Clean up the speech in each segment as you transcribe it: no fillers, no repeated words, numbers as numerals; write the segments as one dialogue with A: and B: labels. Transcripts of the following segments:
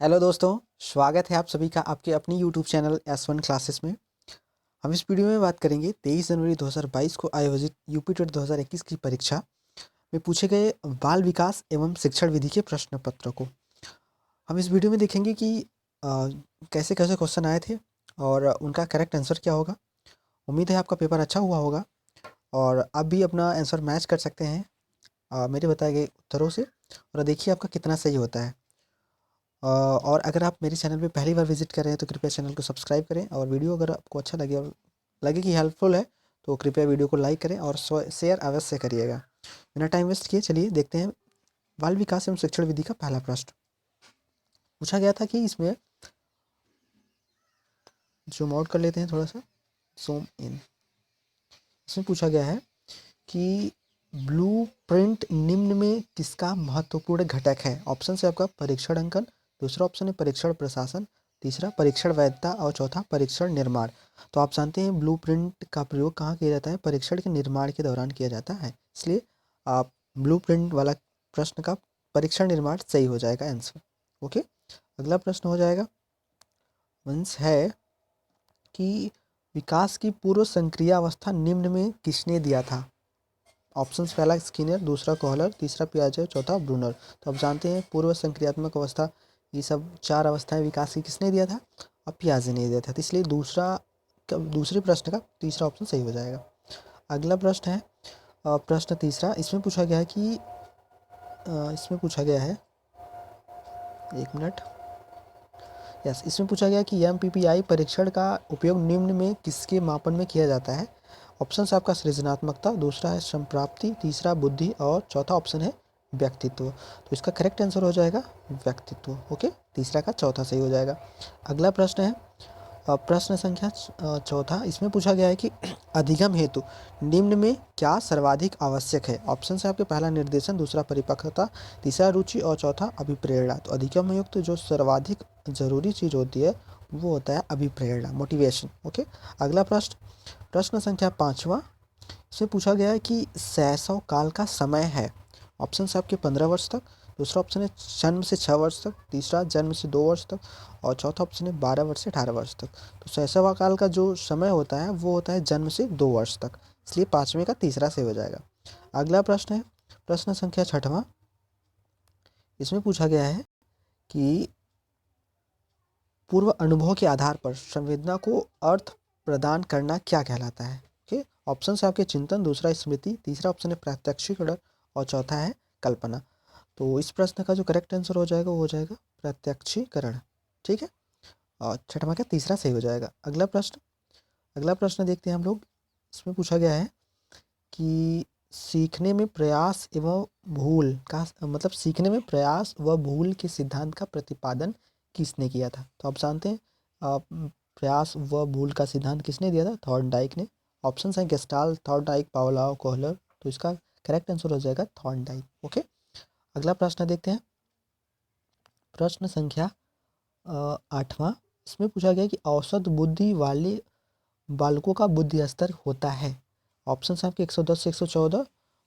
A: Hello दोस्तों, स्वागत है आप सभी का आपके अपनी यूट्यूब चैनल S1 क्लासेस में। हम इस वीडियो में बात करेंगे 23 जनवरी 2022 को आयोजित यूपी टेट 2021 की परीक्षा में पूछे गए बाल विकास एवं शिक्षण विधि के प्रश्न पत्र को। हम इस वीडियो में देखेंगे कि कैसे कैसे क्वेश्चन आए थे और उनका करेक्ट आंसर क्या होगा। उम्मीद है आपका पेपर अच्छा हुआ होगा और आप भी अपना आंसर मैच कर सकते हैं मेरे बताए गए उत्तरों से, और देखिए आपका कितना सही होता है। और अगर आप मेरे चैनल पे पहली बार विजिट कर रहे हैं तो कृपया चैनल को सब्सक्राइब करें, और वीडियो अगर आपको अच्छा लगे और लगे कि हेल्पफुल है तो कृपया वीडियो को लाइक करें और शेयर अवश्य करिएगा। बिना टाइम वेस्ट किए चलिए देखते हैं बाल विकास एवं शिक्षण विधि का पहला प्रश्न। पूछा गया था कि इसमें जूम आउट कर लेते हैं, थोड़ा सा जूम इन। इसमें पूछा गया है कि ब्लू प्रिंट निम्न में किसका महत्वपूर्ण घटक है। ऑप्शन से आपका परीक्षण अंकन, दूसरा ऑप्शन है परीक्षण प्रशासन, तीसरा परीक्षण वैधता और चौथा परीक्षण निर्माण। तो आप जानते हैं ब्लू प्रिंट का प्रयोग कहाँ किया जाता है, परीक्षण के निर्माण के दौरान किया जाता है, इसलिए आप ब्लू प्रिंट वाला प्रश्न का परीक्षण निर्माण सही हो जाएगा आंसर। ओके, अगला प्रश्न हो जाएगा मीन्स है कि विकास की पूर्व संक्रिया अवस्था निम्न में किसने दिया था। ऑप्शंस पहला स्किनर, दूसरा कोहलर, तीसरा पियाजे, चौथा ब्रूनर। तो आप जानते हैं पूर्व संक्रियात्मक अवस्था, ये सब चार अवस्थाएं विकास की किसने दिया था, अब पियाजे ने दिया था, तो इसलिए दूसरे प्रश्न का तीसरा ऑप्शन सही हो जाएगा। अगला प्रश्न है प्रश्न तीसरा। इसमें पूछा गया है कि एक मिनट, यस, इसमें पूछा गया कि MPPI परीक्षण का उपयोग निम्न में किसके मापन में किया जाता है। ऑप्शन है आपका सृजनात्मकता, दूसरा है संप्राप्ति, तीसरा बुद्धि और चौथा ऑप्शन है व्यक्तित्व। तो इसका करेक्ट आंसर हो जाएगा व्यक्तित्व। ओके, तीसरा का चौथा सही हो जाएगा। अगला प्रश्न है प्रश्न संख्या चौथा। इसमें पूछा गया है कि अधिगम हेतु निम्न में क्या सर्वाधिक आवश्यक है। ऑप्शन है आपके पहला निर्देशन, दूसरा परिपक्वता, तीसरा रुचि और चौथा अभिप्रेरणा। तो अधिगम युक्त जो सर्वाधिक जरूरी चीज़ होती है वो होता है अभिप्रेरणा, मोटिवेशन। ओके, अगला प्रश्न प्रश्न संख्या पाँचवा। इसमें पूछा गया है कि शैशव काल का समय है। ऑप्शन है आपके 15 वर्ष तक, दूसरा ऑप्शन है जन्म से 6 वर्ष तक, तीसरा जन्म से 2 वर्ष तक और चौथा ऑप्शन है 12 वर्ष से 18 वर्ष तक। तो शैशव काल का जो समय होता है वो होता है जन्म से 2 वर्ष तक, इसलिए पाँचवें का तीसरा सही हो जाएगा। अगला प्रश्न है प्रश्न संख्या छठवां। इसमें पूछा गया है कि पूर्व अनुभव के आधार पर संवेदना को अर्थ प्रदान करना क्या कहलाता है। ओके, ऑप्शन है आपके चिंतन, दूसरा स्मृति, तीसरा ऑप्शन है प्रत्यक्षीकरण और चौथा है कल्पना। तो इस प्रश्न का जो करेक्ट आंसर हो जाएगा वो हो जाएगा प्रत्यक्षीकरण। ठीक है, और छठवां का तीसरा सही हो जाएगा। अगला प्रश्न देखते हैं हम लोग। इसमें पूछा गया है कि सीखने में प्रयास एवं भूल का मतलब सीखने में प्रयास व भूल के सिद्धांत का प्रतिपादन किसने किया था। तो आप जानते हैं प्रयास व भूल का सिद्धांत किसने दिया था, थॉर्नडाइक ने। ऑप्शन है गेस्टाल्ट, थॉर्नडाइक, पावलोव, कोहलर। तो इसका करेक्ट आंसर हो जाएगा थॉर्नडाइक। ओके, अगला प्रश्न देखते हैं प्रश्न संख्या आठवां। इसमें पूछा गया कि औसत बुद्धि वाले बालकों का बुद्धि स्तर होता है। ऑप्शन है आपके 110 से 114,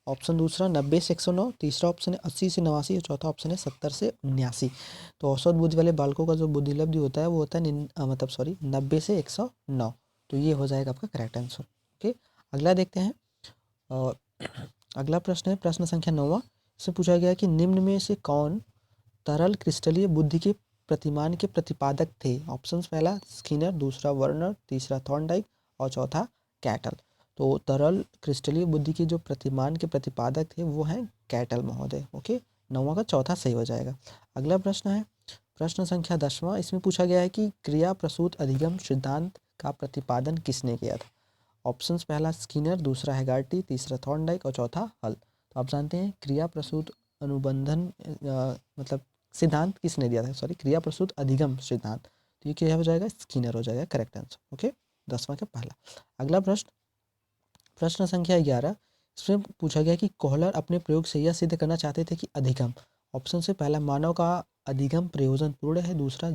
A: ऑप्शन दूसरा 90 से 109, तीसरा ऑप्शन है 80 से 89 और चौथा ऑप्शन है 70 से 79। तो औसत बुद्धि वाले बालकों का जो बुद्धि लब्धि होता है वो होता है 90 से 109। तो ये हो जाएगा आपका करेक्ट आंसर। ओके, अगला देखते हैं। और अगला प्रश्न है प्रश्न संख्या 9। इसमें पूछा गया कि निम्न में से कौन तरल क्रिस्टलीय बुद्धि के प्रतिमान के प्रतिपादक थे। ऑप्शंस पहला स्किनर, दूसरा वर्नर, तीसरा थॉर्नडाइक और चौथा कैटल। तो तरल क्रिस्टलीय बुद्धि के जो प्रतिमान के प्रतिपादक थे वो हैं कैटल महोदय। ओके, नौवां का चौथा सही हो जाएगा। अगला प्रश्न है प्रश्न संख्या 10वां। इसमें पूछा गया है कि क्रिया प्रसूत अधिगम सिद्धांत का प्रतिपादन किसने किया था। ऑप्शंस पहला स्किनर, दूसरा हैगार्टी, तीसरा थॉर्नडाइक और चौथा हल। तो आप जानते हैं क्रिया प्रसूत अनुबंधन मतलब सिद्धांत किसने दिया था, सॉरी क्रिया प्रसूत अधिगम सिद्धांत। तो ये क्या हो जाएगा, स्किनर हो जाएगा करेक्ट आंसर। ओके, 10वां का पहला। अगला प्रश्न प्रश्न संख्या 11। इसमें पूछा गया कि कोहलर अपने प्रयोग से यह सिद्ध करना चाहते थे कि अधिगम। ऑप्शन से पहला मानव का अधिगम प्रयोजन पूर्ण है, दूसरा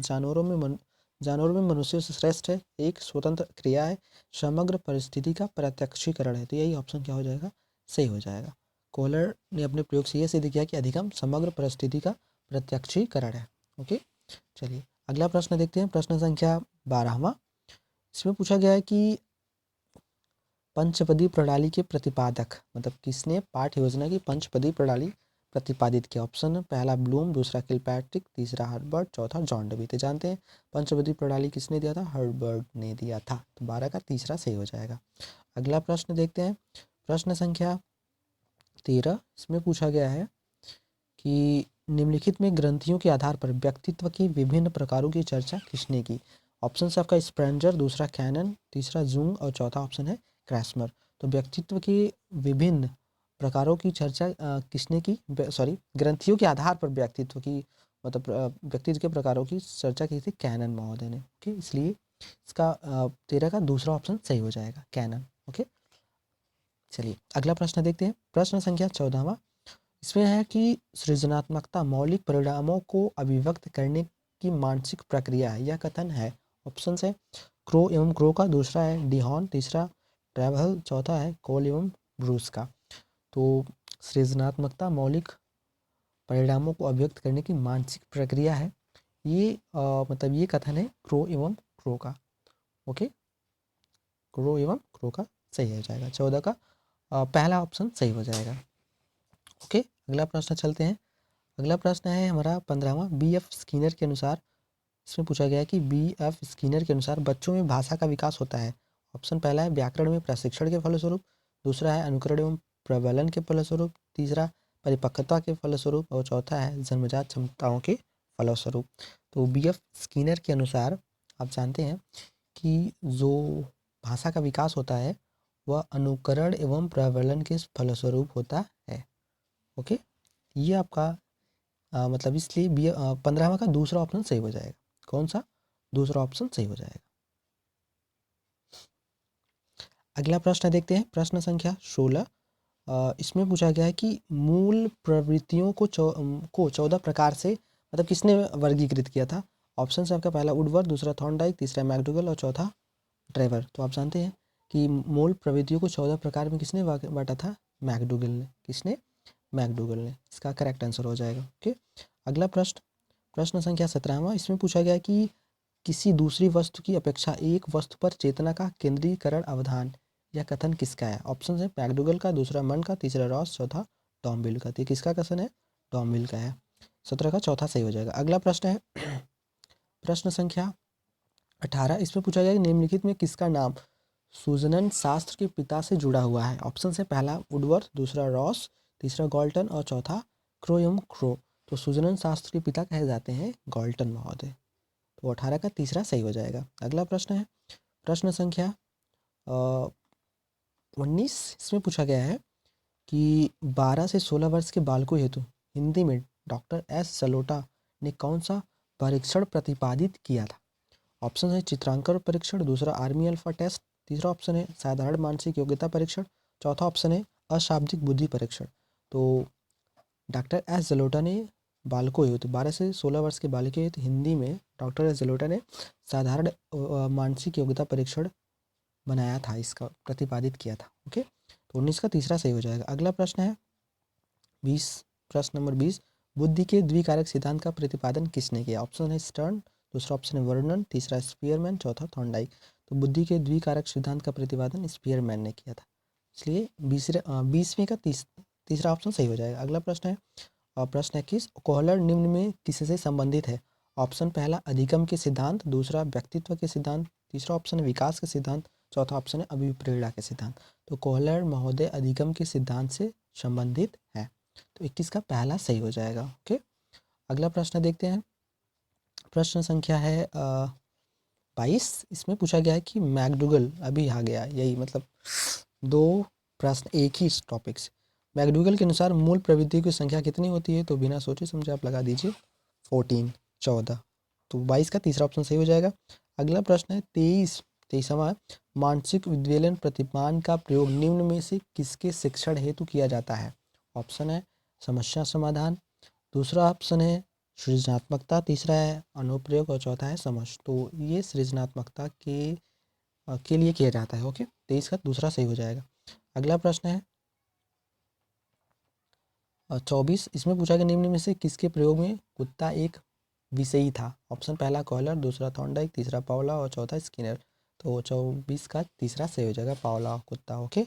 A: जानवरों में मनुष्यों से श्रेष्ठ है, एक स्वतंत्र क्रिया है, समग्र परिस्थिति का प्रत्यक्षीकरण है। तो यही ऑप्शन क्या हो जाएगा, सही हो जाएगा। कोहलर ने अपने प्रयोग से यह सिद्ध किया कि अधिगम समग्र परिस्थिति का प्रत्यक्षीकरण है। ओके, चलिए अगला प्रश्न देखते हैं, प्रश्न संख्या 12वां। इसमें पूछा गया है कि पंचपदी प्रणाली के प्रतिपादक, मतलब किसने पाठ योजना की पंचपदी प्रणाली प्रतिपादित किया। ऑप्शन पहला ब्लूम, दूसरा किलपैट्रिक, तीसरा हर्बर्ट, चौथा जॉन डबी। तो जानते हैं पंचपदी प्रणाली किसने दिया था, हर्बर्ट ने दिया था। तो 12 का तीसरा सही हो जाएगा। अगला प्रश्न देखते हैं, प्रश्न संख्या 13। इसमें पूछा गया है कि निम्नलिखित में ग्रंथियों के आधार पर व्यक्तित्व की विभिन्न प्रकारों की चर्चा किसने की। ऑप्शन है आपका स्प्रेंजर, दूसरा कैनन, तीसरा जूंग और चौथा ऑप्शन है क्रैस्मर। तो व्यक्तित्व के विभिन्न प्रकारों की चर्चा किसने की, सॉरी ग्रंथियों के आधार पर व्यक्तित्व की, मतलब व्यक्तित्व के प्रकारों की चर्चा की थी कैनन महोदय ने। ओके, इसलिए इसका 13 का दूसरा ऑप्शन सही हो जाएगा, कैनन। ओके, चलिए अगला प्रश्न देखते हैं, प्रश्न संख्या 14वां। इसमें है कि सृजनात्मकता मौलिक परिणामों को अभिव्यक्त करने की मानसिक प्रक्रिया है, यह कथन है। ऑप्शन है क्रो एवं क्रो का, दूसरा है डिहॉन, तीसरा ट्रेवल, चौथा है कोल एवं ब्रूस का। तो सृजनात्मकता मौलिक परिणामों को अभिव्यक्त करने की मानसिक प्रक्रिया है, ये मतलब ये कथन है क्रो एवं क्रो का। ओके, क्रो एवं क्रो का सही हो जाएगा, 14 का पहला ऑप्शन सही हो जाएगा। ओके, अगला प्रश्न चलते हैं। अगला प्रश्न है हमारा 15वां। बी.एफ. स्किनर के अनुसार, इसमें पूछा गया है कि बी.एफ. स्किनर के अनुसार बच्चों में भाषा का विकास होता है। ऑप्शन पहला है व्याकरण में प्रशिक्षण के फलस्वरूप, दूसरा है अनुकरण एवं प्रबलन के फलस्वरूप, तीसरा परिपक्वता के फलस्वरूप और चौथा है जन्मजात क्षमताओं के फलस्वरूप। तो बी.एफ. स्किनर के अनुसार आप जानते हैं कि जो भाषा का विकास होता है वह अनुकरण एवं प्रबलन के फलस्वरूप होता है। ओके, ये आपका मतलब इसलिए 15वां का दूसरा ऑप्शन सही हो जाएगा। कौन सा, दूसरा ऑप्शन सही हो जाएगा। अगला प्रश्न देखते हैं, प्रश्न संख्या 16। इसमें पूछा गया है कि मूल प्रवृत्तियों को 14 प्रकार से मतलब किसने वर्गीकृत किया था। ऑप्शन है आपका पहला वुडवर्ड, दूसरा थॉर्नडाइक, तीसरा मैकडूगल और चौथा ट्रेवर। तो आप जानते हैं कि मूल प्रवृत्तियों को 14 प्रकार में किसने बांटा था, मैकडूगल ने। किसने, मैकडूगल ने। इसका करेक्ट आंसर हो जाएगा। ओके, अगला प्रश्न, प्रश्न संख्या 17वां। इसमें पूछा गया कि किसी दूसरी वस्तु की अपेक्षा एक वस्तु पर चेतना का केंद्रीकरण अवधान, यह कथन किसका है। ऑप्शन है मैकडूगल का, दूसरा मन का, तीसरा रॉस, चौथा डॉम्बिल का। तो किसका कथन है, डॉम्बिल का है। 17 का चौथा सही हो जाएगा। अगला प्रश्न है प्रश्न संख्या 18। इसमें पूछा गया कि निम्नलिखित में किसका नाम सूजनन शास्त्र के पिता से जुड़ा हुआ है। ऑप्शन है पहला वुडवर्थ, दूसरा रॉस, तीसरा गॉल्टन और चौथा क्रो एवं क्रो। तो सूजनन शास्त्र के पिता कहे जाते हैं गॉल्टन महोदय। तो 18 का तीसरा सही हो जाएगा। अगला प्रश्न है प्रश्न संख्या 19। इसमें पूछा गया है कि 12 से 16 वर्ष के बालकों हेतु हिंदी में डॉक्टर एस जलोटा ने कौन सा परीक्षण प्रतिपादित किया था। ऑप्शन है चित्रांकन परीक्षण, दूसरा आर्मी अल्फा टेस्ट, तीसरा ऑप्शन है साधारण मानसिक योग्यता परीक्षण, चौथा ऑप्शन है अशाब्दिक बुद्धि परीक्षण। तो डॉक्टर एस जलोटा ने बालकों हेतु 12 से 16 वर्ष के बालकों हेतु हिंदी में डॉक्टर एस जलोटा ने साधारण मानसिक योग्यता परीक्षण बनाया था, इसका प्रतिपादित किया था। ओके, तो 19 का तीसरा सही हो जाएगा। अगला प्रश्न है 20, प्रश्न नंबर 20। बुद्धि के द्विकारक सिद्धांत का प्रतिपादन किसने किया। ऑप्शन है स्टर्न, दूसरा ऑप्शन है वर्नन, तीसरा स्पीयरमैन, चौथा थॉर्नडाइक। तो बुद्धि के द्विकारक सिद्धांत का प्रतिपादन स्पीयरमैन ने किया था, इसलिए 20वें का तीसरा ऑप्शन सही हो जाएगा। अगला प्रश्न है प्रश्न 21। कोहलर निम्न में किससे संबंधित है। ऑप्शन पहला अधिगम के सिद्धांत, दूसरा व्यक्तित्व के सिद्धांत, तीसरा ऑप्शन है विकास के सिद्धांत, चौथा ऑप्शन है अभिप्रेरणा के सिद्धांत। तो कोहलर महोदय अधिगम के सिद्धांत से संबंधित है, तो 21 का पहला सही हो जाएगा। ओके, अगला प्रश्न देखते हैं, प्रश्न संख्या है 22। इसमें पूछा गया है कि मैकडूगल, अभी आ गया यही, मतलब दो प्रश्न एक ही टॉपिक से। मैकडूगल के अनुसार मूल प्रवृत्तियों की संख्या कितनी होती है। तो बिना सोचे समझे आप लगा दीजिए 14। तो 22 का तीसरा ऑप्शन सही हो जाएगा। अगला प्रश्न है 23वां। मानसिक विद्वेलन प्रतिमान का प्रयोग निम्न में से किसके शिक्षण हेतु किया जाता है। ऑप्शन है समस्या समाधान, दूसरा ऑप्शन है सृजनात्मकता, तीसरा है अनुप्रयोग और चौथा है समझ। तो ये सृजनात्मकता के लिए किया जाता है। ओके, 23 का दूसरा सही हो जाएगा। अगला प्रश्न है 24। इसमें पूछा गया निम्न में से किसके प्रयोग में कुत्ता एक विषयी था? ऑप्शन पहला कॉलर, दूसरा थॉर्नडाइक, तीसरा पावला और चौथा स्किनर। तो 24 का तीसरा सही हो जाएगा, पावला कुत्ता। ओके,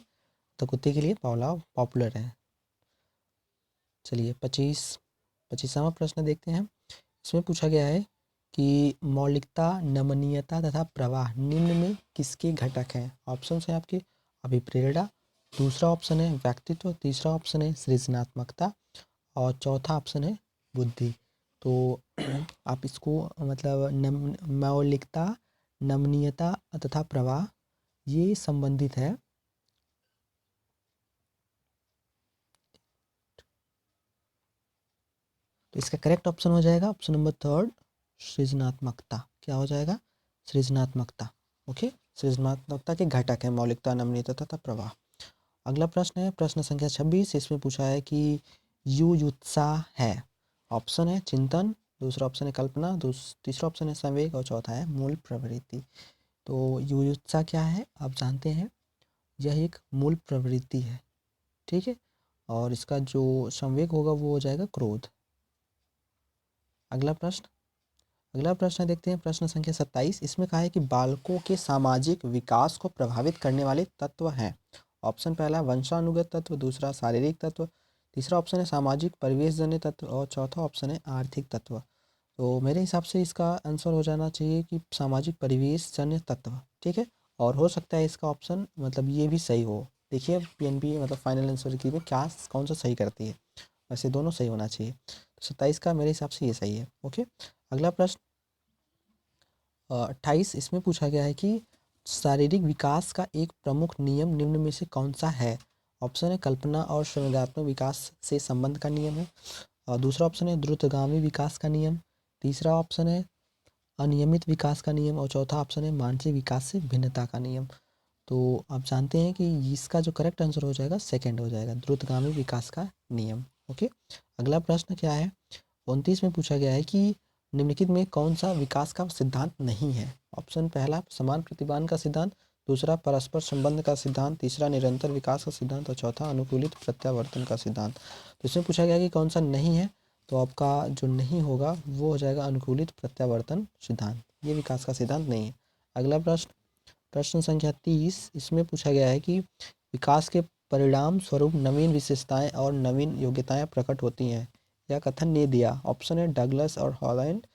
A: तो कुत्ते के लिए पावला पॉपुलर है। चलिए 25वां प्रश्न देखते हैं। इसमें पूछा गया है कि मौलिकता, नमनीयता तथा प्रवाह निम्न में किसके घटक हैं? ऑप्शन है आपके अभिप्रेरणा, दूसरा ऑप्शन है व्यक्तित्व, तीसरा ऑप्शन है सृजनात्मकता और चौथा ऑप्शन है बुद्धि। तो आप इसको मतलब मौलिकता, नमनीयता तथा प्रवाह ये संबंधित है। तो इसका करेक्ट ऑप्शन हो जाएगा ऑप्शन नंबर 3 सृजनात्मकता। क्या हो जाएगा? सृजनात्मकता। ओके, सृजनात्मकता के घटक है मौलिकता, नमनीयता तथा प्रवाह। अगला प्रश्न है प्रश्न संख्या 26। इसमें पूछा है कि युयुत्सा है। ऑप्शन है चिंतन, दूसरा ऑप्शन है कल्पना, तीसरा ऑप्शन है संवेग और चौथा है मूल प्रवृत्ति। तो युयुत्सा क्या है आप जानते हैं, यह एक मूल प्रवृत्ति है, ठीक है। और इसका जो संवेग होगा वो हो जाएगा क्रोध। अगला प्रश्न देखते हैं प्रश्न संख्या 27। इसमें कहा है कि बालकों के सामाजिक विकास को प्रभावित करने वाले तत्व हैं। ऑप्शन पहला वंशानुगत तत्व, दूसरा शारीरिक तत्व, तीसरा ऑप्शन है सामाजिक परिवेशजन्य तत्व और चौथा ऑप्शन है आर्थिक तत्व। तो मेरे हिसाब से इसका आंसर हो जाना चाहिए कि सामाजिक परिवेशजन्य तत्व, ठीक है। और हो सकता है इसका ऑप्शन मतलब ये भी सही हो। देखिए पीएनबी मतलब फाइनल आंसर की में क्या कौन सा सही करती है, वैसे दोनों सही होना चाहिए। तो 27 का मेरे हिसाब से ये सही है। ओके, अगला प्रश्न 28। इसमें पूछा गया है कि शारीरिक विकास का एक प्रमुख नियम निम्न में से कौन सा है? ऑप्शन है कल्पना और संवेगात्मक विकास से संबंध का नियम है, और दूसरा ऑप्शन है द्रुतगामी विकास का नियम, तीसरा ऑप्शन है अनियमित विकास का नियम और चौथा ऑप्शन है मानसिक विकास से भिन्नता का नियम। तो आप जानते हैं कि इसका जो करेक्ट आंसर हो जाएगा सेकंड हो जाएगा, द्रुतगामी विकास का नियम। ओके, अगला प्रश्न क्या है 29 में पूछा गया है कि निम्नलिखित में कौन सा विकास का सिद्धांत नहीं है? ऑप्शन पहला समान प्रतिमान का सिद्धांत, दूसरा परस्पर संबंध का सिद्धांत, तीसरा निरंतर विकास का सिद्धांत और चौथा अनुकूलित प्रत्यावर्तन का सिद्धांत। तो इसमें पूछा गया कि कौन सा नहीं है, तो आपका जो नहीं होगा वो हो जाएगा अनुकूलित प्रत्यावर्तन सिद्धांत, ये विकास का सिद्धांत नहीं है। अगला प्रश्न संख्या 30। इसमें पूछा गया है कि विकास के परिणाम स्वरूप नवीन विशेषताएं और नवीन योग्यताएं प्रकट होती हैं, यह कथन ने दिया। ऑप्शन है डगलस और हॉलैंड,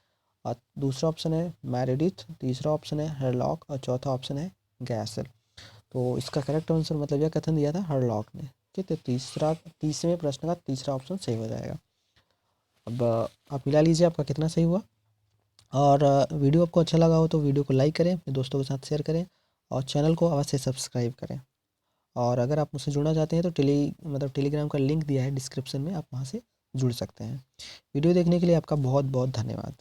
A: और दूसरा ऑप्शन है मैरेडिथ, तीसरा ऑप्शन है हरलॉक और चौथा ऑप्शन है गैसल। तो इसका करेक्ट आंसर मतलब यह कथन दिया था हरलॉक ने, ठीक है। तो 30वें प्रश्न का तीसरा ऑप्शन सही हो जाएगा। अब आप मिला लीजिए आपका कितना सही हुआ। और वीडियो आपको अच्छा लगा हो तो वीडियो को लाइक करें, अपने दोस्तों के साथ शेयर करें और चैनल को अवश्य सब्सक्राइब करें। और अगर आप मुझसे जुड़ना चाहते हैं तो टेलीग्राम का लिंक दिया है डिस्क्रिप्शन में, आप वहाँ से जुड़ सकते हैं। वीडियो देखने के लिए आपका बहुत बहुत धन्यवाद।